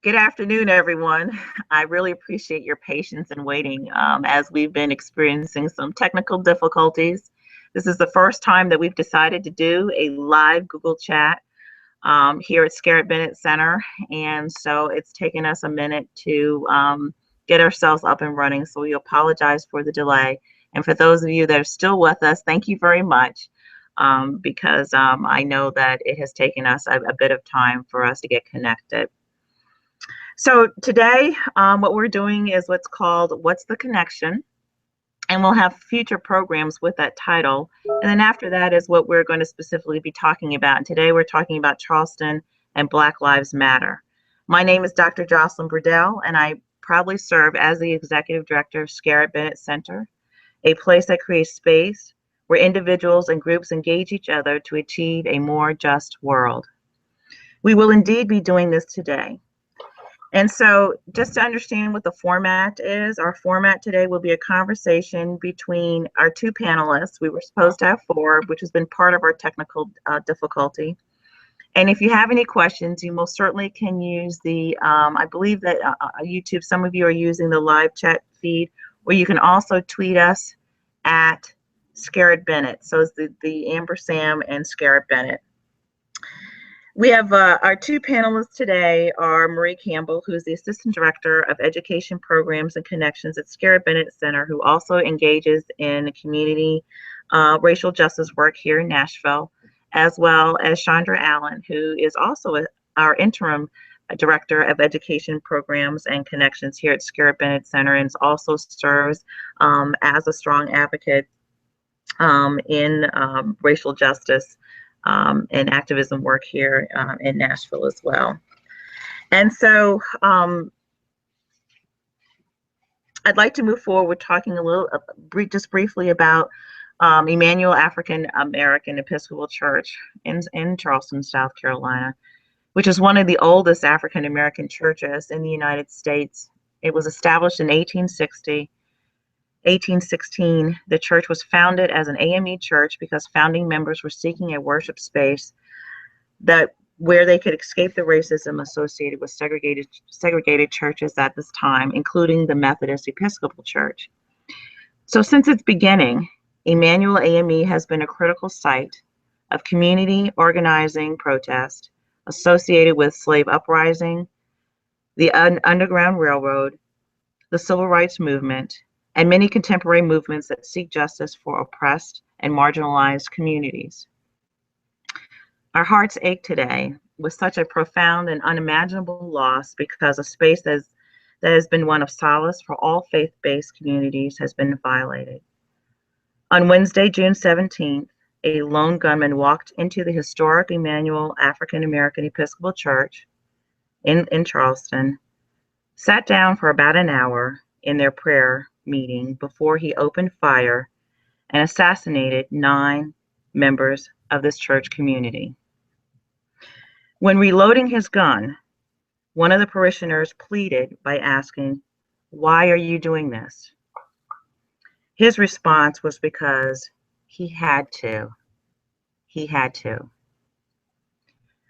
Good afternoon, everyone. I really appreciate your patience and waiting as we've been experiencing some technical difficulties. This is the first time that we've decided to do a live Google Chat here at Scarrett Bennett Center, and so it's taken us a minute to get ourselves up and running, so we apologize for the delay. And for those of you that are still with us, thank you very much because I know that it has taken us a bit of time for us to get connected. So today, what we're doing is what's called What's the Connection? And we'll have future programs with that title. And then after that is what we're going to specifically be talking about. And today we're talking about Charleston and Black Lives Matter. My name is Dr. Jocelyn Burdell, and I proudly serve as the Executive Director of Scarrett Bennett Center, a place that creates space where individuals and groups engage each other to achieve a more just world. We will indeed be doing this today. And so just to understand what the format is, our format today will be a conversation between our two panelists. We were supposed to have four, which has been part of our technical difficulty. And if you have any questions, you most certainly can use the, I believe that YouTube, some of you are using the live chat feed, or you can also tweet us at Scarrett Bennett. So it's the ampersand and Scarrett Bennett. We have our two panelists today are Marie Campbell, who is the Assistant Director of Education Programs and Connections at Scarrett Bennett Center, who also engages in community racial justice work here in Nashville, as well as Chandra Allen, who is also our Interim Director of Education Programs and Connections here at Scarrett Bennett Center, and also serves as a strong advocate in racial justice and activism work here in Nashville as well. And so I'd like to move forward talking a little, just briefly about Emmanuel African American Episcopal Church in Charleston, South Carolina, which is one of the oldest African American churches in the United States. It was established in 1816, the church was founded as an AME church because founding members were seeking a worship space where they could escape the racism associated with segregated churches at this time, including the Methodist Episcopal Church. So since its beginning, Emmanuel AME has been a critical site of community organizing protest associated with slave uprising, the Underground Railroad, the Civil Rights Movement, and many contemporary movements that seek justice for oppressed and marginalized communities. Our hearts ache today with such a profound and unimaginable loss because a space that has been one of solace for all faith-based communities has been violated. On Wednesday, June 17th, a lone gunman walked into the historic Emmanuel African American Episcopal Church in Charleston, sat down for about an hour in their prayer meeting before he opened fire and assassinated 9 members of this church community. When reloading his gun, one of the parishioners pleaded by asking, "Why are you doing this?" His response was because he had to. He had to.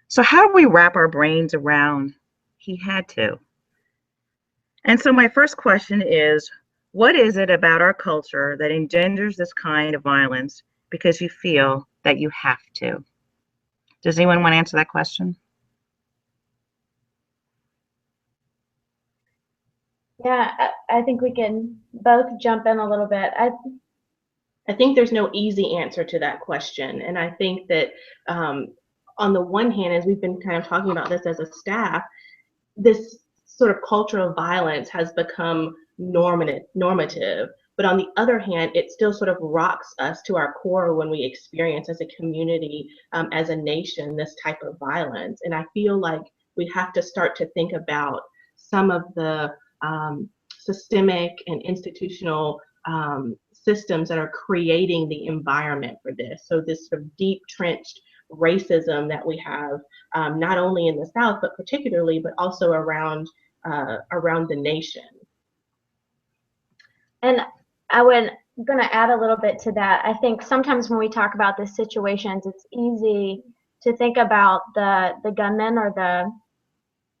So how do we wrap our brains around he had to? And so my first question is, what is it about our culture that engenders this kind of violence because you feel that you have to? Does anyone want to answer that question? Yeah, I think we can both jump in a little bit. I think there's no easy answer to that question. And I think that on the one hand, as we've been kind of talking about this as a staff, this sort of culture of violence has become normative. But on the other hand, it still sort of rocks us to our core when we experience as a community, as a nation, this type of violence. And I feel like we have to start to think about some of the systemic and institutional systems that are creating the environment for this. So this sort of deep trenched racism that we have, not only in the South, but particularly, but also around the nation. And I'm going to add a little bit to that. I think sometimes when we talk about these situations, it's easy to think about the gunman or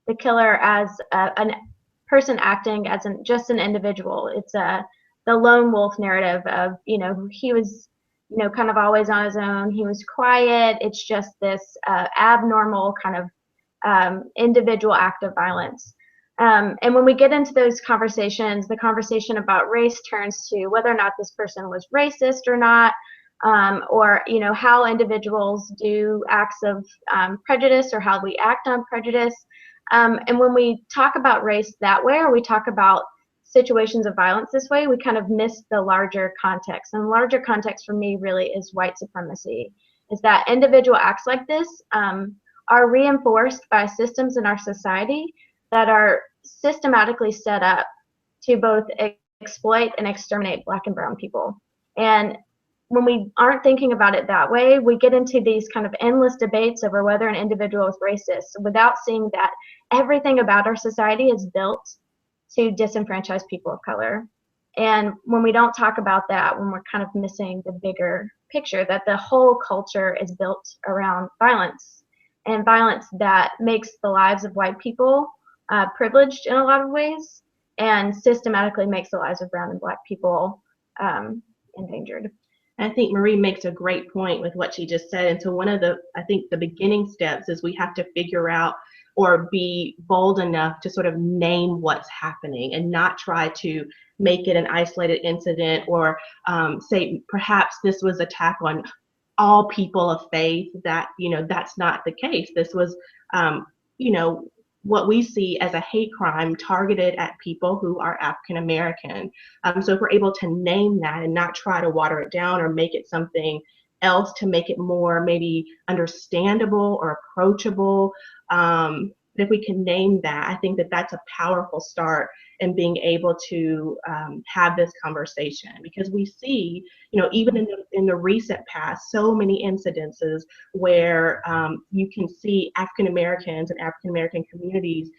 the killer as a person acting as just an individual. It's the lone wolf narrative of, he was, kind of always on his own. He was quiet. It's just this abnormal kind of individual act of violence. And when we get into those conversations, the conversation about race turns to whether or not this person was racist or not, or how individuals do acts of prejudice, or how we act on prejudice. And when we talk about race that way, or we talk about situations of violence this way, we kind of miss the larger context. And the larger context for me really is white supremacy. Is that individual acts like this are reinforced by systems in our society that are systematically set up to both exploit and exterminate Black and brown people. And when we aren't thinking about it that way, we get into these kind of endless debates over whether an individual is racist without seeing that everything about our society is built to disenfranchise people of color. And when we don't talk about that, when we're kind of missing the bigger picture, that the whole culture is built around violence, and violence that makes the lives of white people privileged in a lot of ways, and systematically makes the lives of brown and Black people endangered. I think Marie makes a great point with what she just said. And so one of the beginning steps is we have to figure out, or be bold enough to sort of name what's happening, and not try to make it an isolated incident, or say perhaps this was attack on all people of faith. That, that's not the case. This was, what we see as a hate crime targeted at people who are African American. So if we're able to name that and not try to water it down or make it something else to make it more maybe understandable or approachable, if we can name that, I think that that's a powerful start in being able to have this conversation. Because we see, even in the recent past, so many incidences where you can see African Americans and African American communities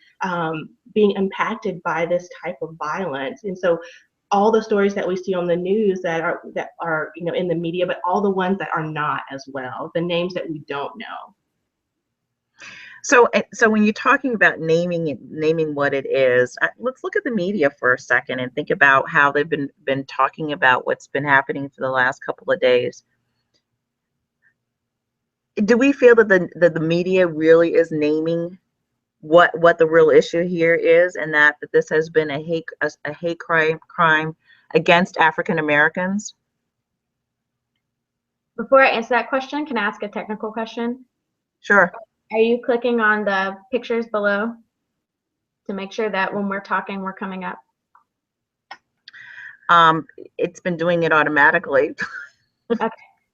being impacted by this type of violence. And so all the stories that we see on the news that are in the media, but all the ones that are not as well, the names that we don't know. So when you're talking about naming what it is, let's look at the media for a second and think about how they've been talking about what's been happening for the last couple of days. Do we feel that the media really is naming what the real issue here is, and that this has been a hate crime against African Americans? Before I answer that question, can I ask a technical question? Sure. Are you clicking on the pictures below to make sure that when we're talking, we're coming up? It's been doing it automatically. Okay.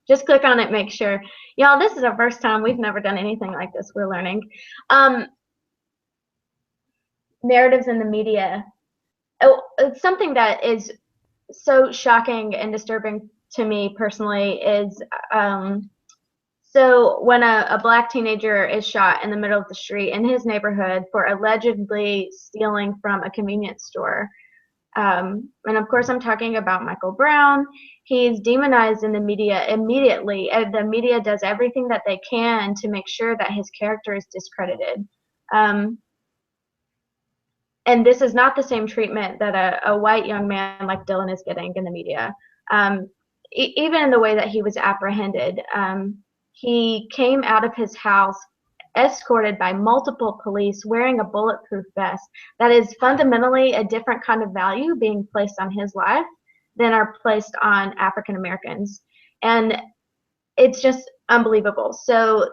Just click on it, make sure. Y'all, this is our first time. We've never done anything like this. We're learning. Narratives in the media. Oh, it's something that is so shocking and disturbing to me personally is so when a Black teenager is shot in the middle of the street in his neighborhood for allegedly stealing from a convenience store, and of course I'm talking about Michael Brown, he's demonized in the media immediately. The media does everything that they can to make sure that his character is discredited. And this is not the same treatment that a white young man like Dylan is getting in the media. Even in the way that he was apprehended. He came out of his house escorted by multiple police wearing a bulletproof vest. That is fundamentally a different kind of value being placed on his life than are placed on African Americans. And it's just unbelievable. So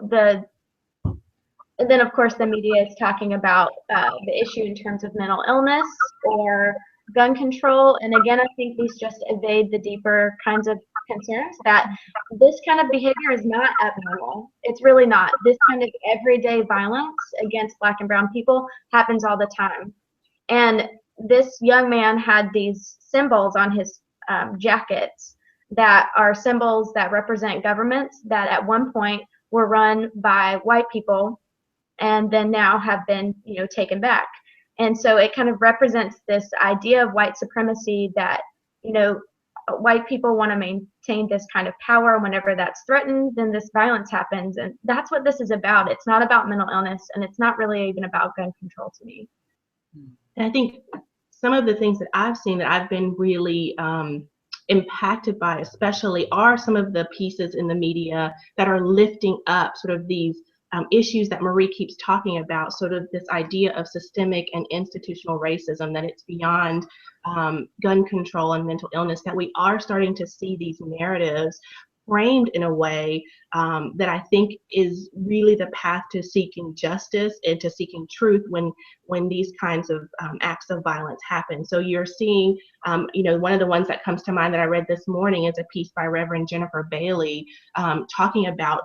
and then of course the media is talking about the issue in terms of mental illness or gun control. And again, I think these just evade the deeper kinds of concerns that this kind of behavior is not abnormal. It's really not. This kind of everyday violence against Black and brown people happens all the time. And this young man had these symbols on his jackets that are symbols that represent governments that at one point were run by white people and then now have been, taken back. And so it kind of represents this idea of white supremacy that, white people want to maintain this kind of power. Whenever that's threatened, then this violence happens. And that's what this is about. It's not about mental illness, and it's not really even about gun control to me. And I think some of the things that I've seen that I've been really impacted by, especially, are some of the pieces in the media that are lifting up sort of these issues that Marie keeps talking about, sort of this idea of systemic and institutional racism, that it's beyond gun control and mental illness, that we are starting to see these narratives framed in a way that I think is really the path to seeking justice and to seeking truth when these kinds of acts of violence happen. So you're seeing, one of the ones that comes to mind that I read this morning is a piece by Reverend Jennifer Bailey talking about,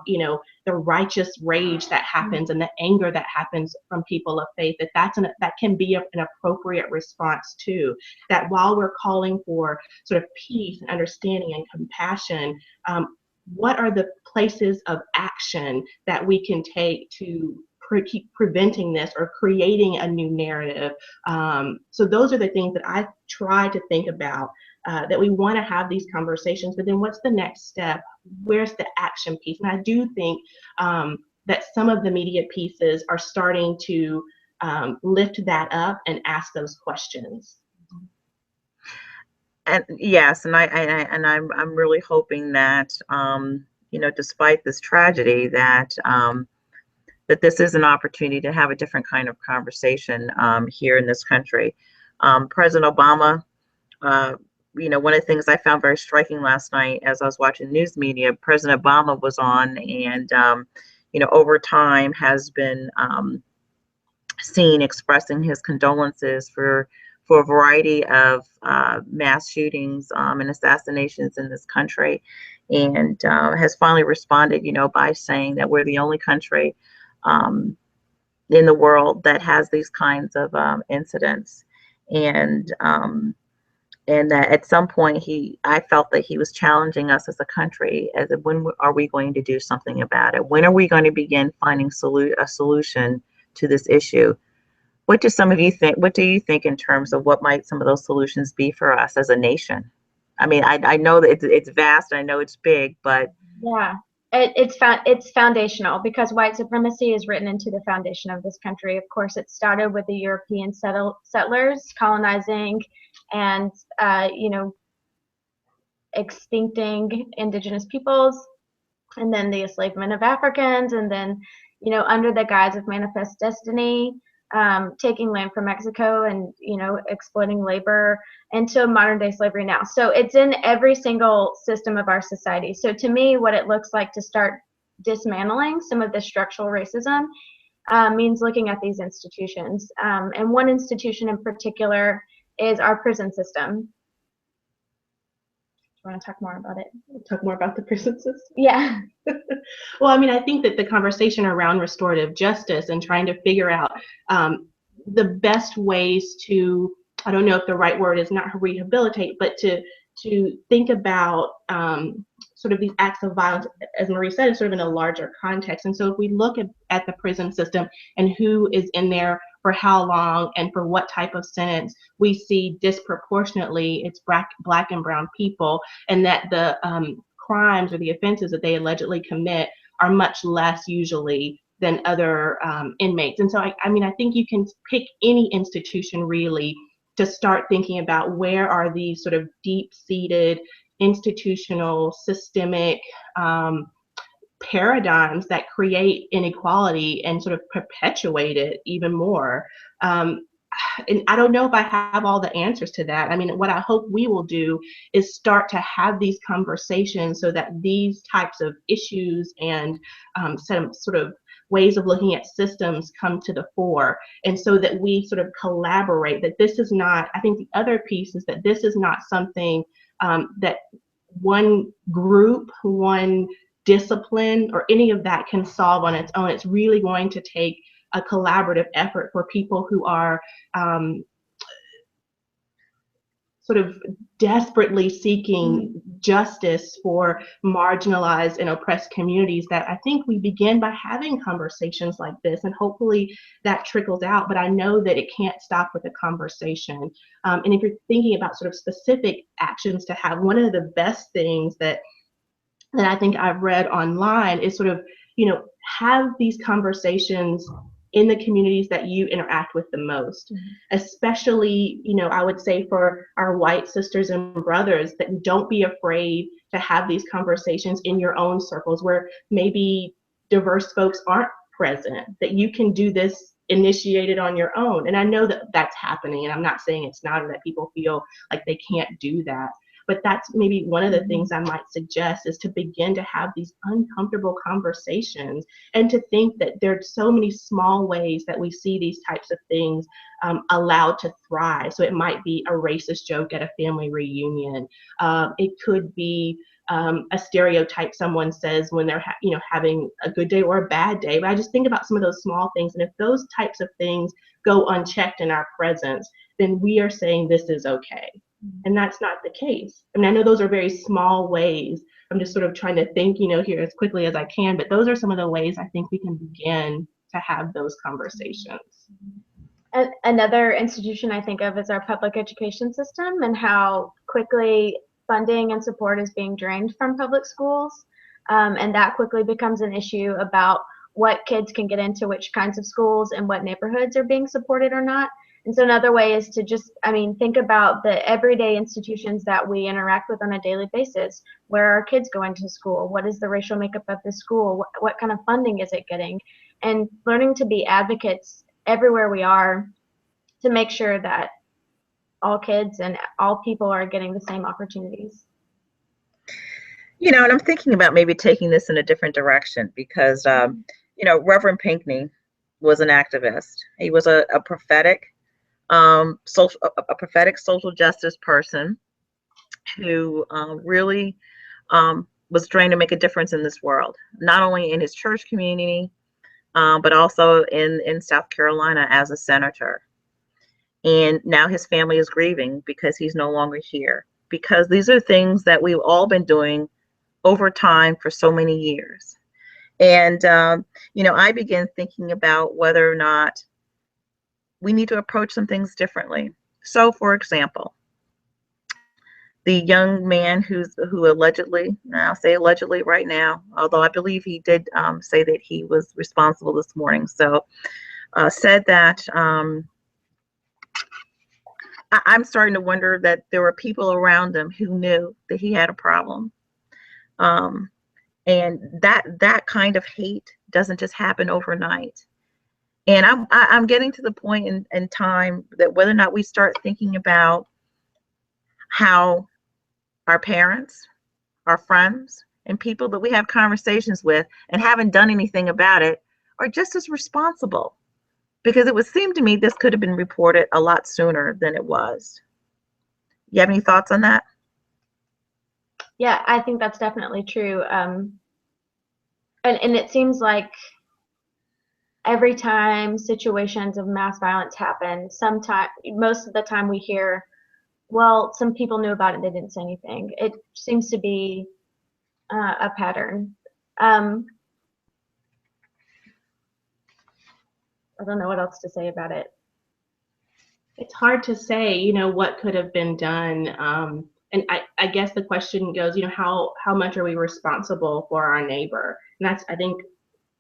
the righteous rage that happens and the anger that happens from people of faith, that can be an appropriate response to that. While we're calling for sort of peace and understanding and compassion, what are the places of action that we can take to keep preventing this or creating a new narrative? So those are the things that I try to think about, that we want to have these conversations, but then what's the next step? Where's the action piece? And I do think that some of the media pieces are starting to lift that up and ask those questions. And yes, and I'm really hoping that despite this tragedy, that that this is an opportunity to have a different kind of conversation here in this country. President Obama, one of the things I found very striking last night as I was watching news media, President Obama was on, and over time has been seen expressing his condolences for a variety of mass shootings and assassinations in this country, and has finally responded, by saying that we're the only country in the world that has these kinds of incidents, and that at some point I felt that he was challenging us as a country, as when are we going to do something about it? When are we going to begin finding a solution to this issue? What do some of you think? What do you think in terms of what might some of those solutions be for us as a nation? I mean, I know that it's vast. I know it's big, but yeah, it's foundational, because white supremacy is written into the foundation of this country. Of course, it started with the European settlers colonizing and extincting indigenous peoples, and then the enslavement of Africans, and then under the guise of manifest destiny, taking land from Mexico and exploiting labor into modern day slavery now. So it's in every single system of our society. So to me, what it looks like to start dismantling some of the structural racism means looking at these institutions. And one institution in particular is our prison system. Do you want to talk more about it? Talk more about the prison system? Yeah. Well, I mean, I think that the conversation around restorative justice and trying to figure out the best ways to, I don't know if the right word is not rehabilitate, but to think about sort of these acts of violence, as Marie said, is sort of in a larger context. And so if we look at the prison system and who is in there for how long and for what type of sentence, we see disproportionately it's black and brown people, and that the crimes or the offenses that they allegedly commit are much less usually than other inmates. And so I mean, I think you can pick any institution really to start thinking about where are these sort of deep-seated institutional systemic paradigms that create inequality and sort of perpetuate it even more. And I don't know if I have all the answers to that. I mean, what I hope we will do is start to have these conversations so that these types of issues and some sort of ways of looking at systems come to the fore, and so that we sort of collaborate, that this is not, I think the other piece is that this is not something that one group, one discipline, or any of that can solve on its own. It's really going to take a collaborative effort for people who are sort of desperately seeking justice for marginalized and oppressed communities, that I think we begin by having conversations like this, and hopefully that trickles out. But I know that it can't stop with a conversation. And if you're thinking about sort of specific actions to have, one of the best things that I think I've read online is sort of, have these conversations in the communities that you interact with the most, especially, I would say for our white sisters and brothers, that don't be afraid to have these conversations in your own circles where maybe diverse folks aren't present, that you can do this initiated on your own. And I know that that's happening, and I'm not saying it's not, or that people feel like they can't do that. But that's maybe one of the things I might suggest, is to begin to have these uncomfortable conversations, and to think that there's so many small ways that we see these types of things allowed to thrive. So it might be a racist joke at a family reunion. It could be a stereotype someone says when they're having a good day or a bad day. But I just think about some of those small things, and if those types of things go unchecked in our presence, then we are saying this is okay. And that's not the case. I mean, I know those are very small ways. I'm just sort of trying to think, here as quickly as I can, but those are some of the ways I think we can begin to have those conversations. Another institution I think of is our public education system, and how quickly funding and support is being drained from public schools. And that quickly becomes an issue about what kids can get into which kinds of schools and what neighborhoods are being supported or not. And so another way is to just, think about the everyday institutions that we interact with on a daily basis. Where are kids going to school? What is the racial makeup of the school? What kind of funding is it getting? And learning to be advocates everywhere we are, to make sure that all kids and all people are getting the same opportunities. And I'm thinking about maybe taking this in a different direction, because, Reverend Pinckney was an activist. He was a prophetic social justice person who really was trying to make a difference in this world, not only in his church community, but also in South Carolina as a senator. And now his family is grieving because he's no longer here, because these are things that we've all been doing over time for so many years. And, I began thinking about whether or not we need to approach some things differently. So, for example, the young man who allegedly, I'll say allegedly right now, although I believe he did say that he was responsible this morning. So, said that I'm starting to wonder that there were people around him who knew that he had a problem. And that kind of hate doesn't just happen overnight. And I'm getting to the point in time that whether or not we start thinking about how our parents, our friends, and people that we have conversations with and haven't done anything about it are just as responsible. Because it would seem to me this could have been reported a lot sooner than it was. You have any thoughts on that? Yeah, I think that's definitely true. And it seems like every time situations of mass violence happen, most of the time we hear, well, some people knew about it, they didn't say anything. It seems to be a pattern. I don't know what else to say about it. It's hard to say, what could have been done. And I guess the question goes, how much are we responsible for our neighbor? And that's, I think,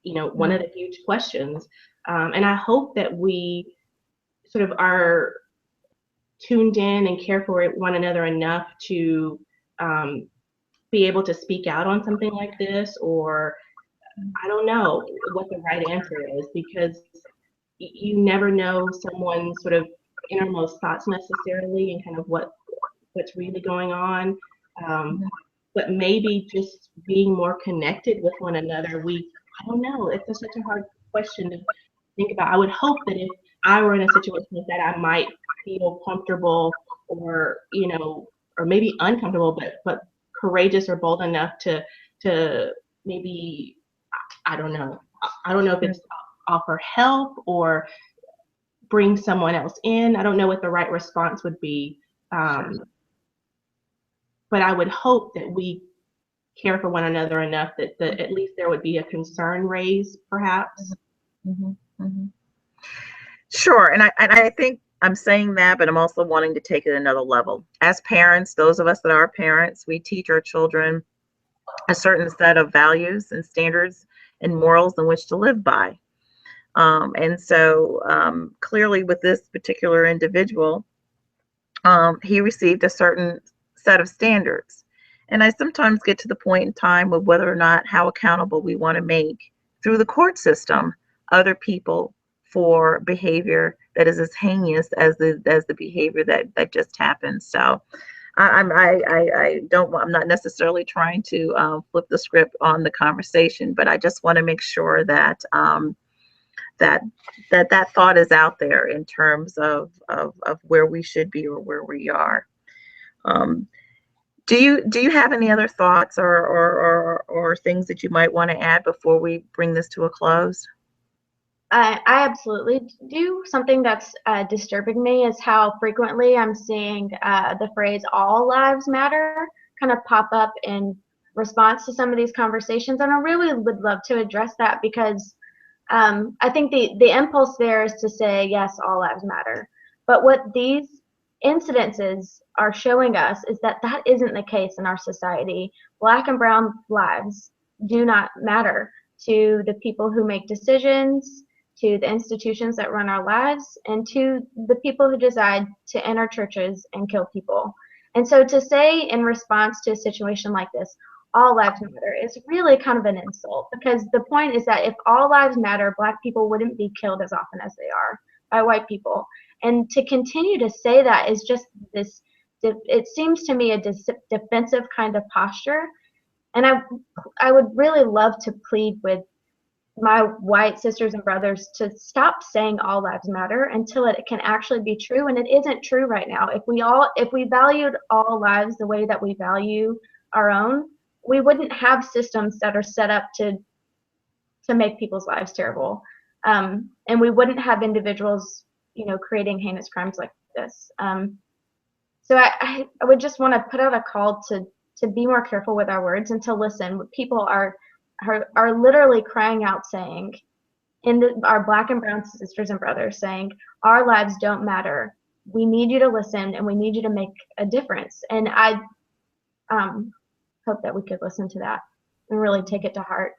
one of the huge questions. And I hope that we sort of are tuned in and care for one another enough to be able to speak out on something like this, or I don't know what the right answer is, because you never know someone's sort of innermost thoughts necessarily, and kind of what's really going on. But maybe just being more connected with one another. I don't know. It's such a hard question to think about. I would hope that if I were in a situation like that, I might feel comfortable, or or maybe uncomfortable, but courageous or bold enough to maybe, I don't know if it's offer help or bring someone else in. I don't know what the right response would be. but I would hope that we care for one another enough that at least there would be a concern raised, perhaps. Mm-hmm. Mm-hmm. Sure, and I think I'm saying that, but I'm also wanting to take it another level. As parents, those of us that are parents, we teach our children a certain set of values and standards and morals in which to live by. And so clearly with this particular individual, he received a certain set of standards. And I sometimes get to the point in time of whether or not how accountable we want to make through the court system other people for behavior that is as heinous as the behavior that just happened. So I'm not necessarily trying to flip the script on the conversation, but I just want to make sure that that thought is out there in terms of where we should be or where we are. Do you have any other thoughts or things that you might want to add before we bring this to a close? I absolutely do. Something that's disturbing me is how frequently I'm seeing the phrase "all lives matter" kind of pop up in response to some of these conversations, and I really would love to address that because I think the impulse there is to say yes, all lives matter, but what these incidences are showing us is that that isn't the case in our society. Black and brown lives do not matter to the people who make decisions, to the institutions that run our lives, and to the people who decide to enter churches and kill people. And so to say in response to a situation like this, all lives matter is really kind of an insult, because the point is that if all lives matter, Black people wouldn't be killed as often as they are by white people. And to continue to say that is just this, it seems to me a defensive kind of posture. And I would really love to plead with my white sisters and brothers to stop saying all lives matter until it can actually be true, and it isn't true right now. If we valued all lives the way that we value our own, we wouldn't have systems that are set up to make people's lives terrible, and we wouldn't have individuals, creating heinous crimes like this. So I would just want to put out a call to be more careful with our words and to listen. People are literally crying out, saying, our Black and brown sisters and brothers saying, our lives don't matter. We need you to listen, and we need you to make a difference. And I hope that we could listen to that and really take it to heart.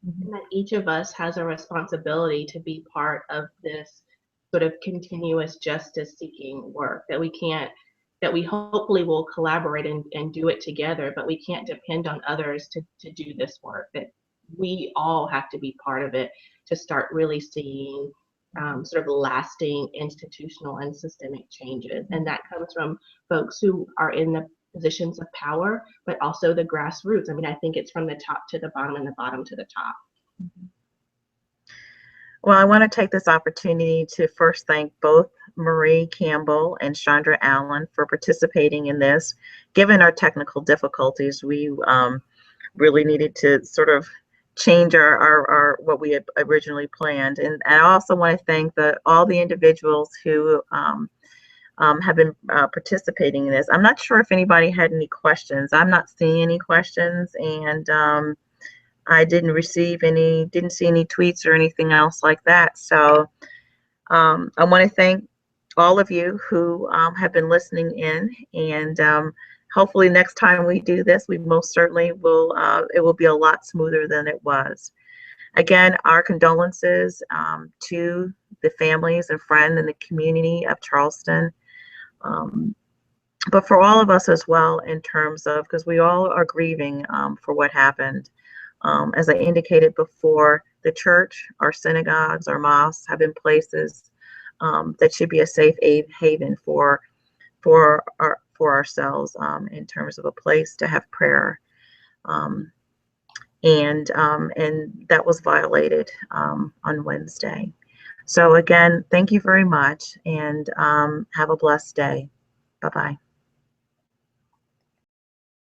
And that each of us has a responsibility to be part of this sort of continuous justice seeking work, that we hopefully will collaborate and do it together, but we can't depend on others to do this work, that we all have to be part of it to start really seeing sort of lasting institutional and systemic changes. And that comes from folks who are in the positions of power, but also the grassroots. I mean, I think it's from the top to the bottom and the bottom to the top. Well, I want to take this opportunity to first thank both Marie Campbell and Chandra Allen for participating in this. Given our technical difficulties, we really needed to sort of change our what we had originally planned. And I also want to thank all the individuals who have been participating in this. I'm not sure if anybody had any questions. I'm not seeing any questions, and I didn't see any tweets or anything else like that. So I want to thank all of you who have been listening in, and hopefully next time we do this, we most certainly will, it will be a lot smoother than it was. Again, our condolences to the families and friends and the community of Charleston, but for all of us as well, in terms of, because we all are grieving for what happened. As I indicated before, the church, our synagogues, our mosques have been places that should be a safe haven for ourselves, in terms of a place to have prayer, and that was violated on Wednesday. So again, thank you very much, and have a blessed day. Bye-bye.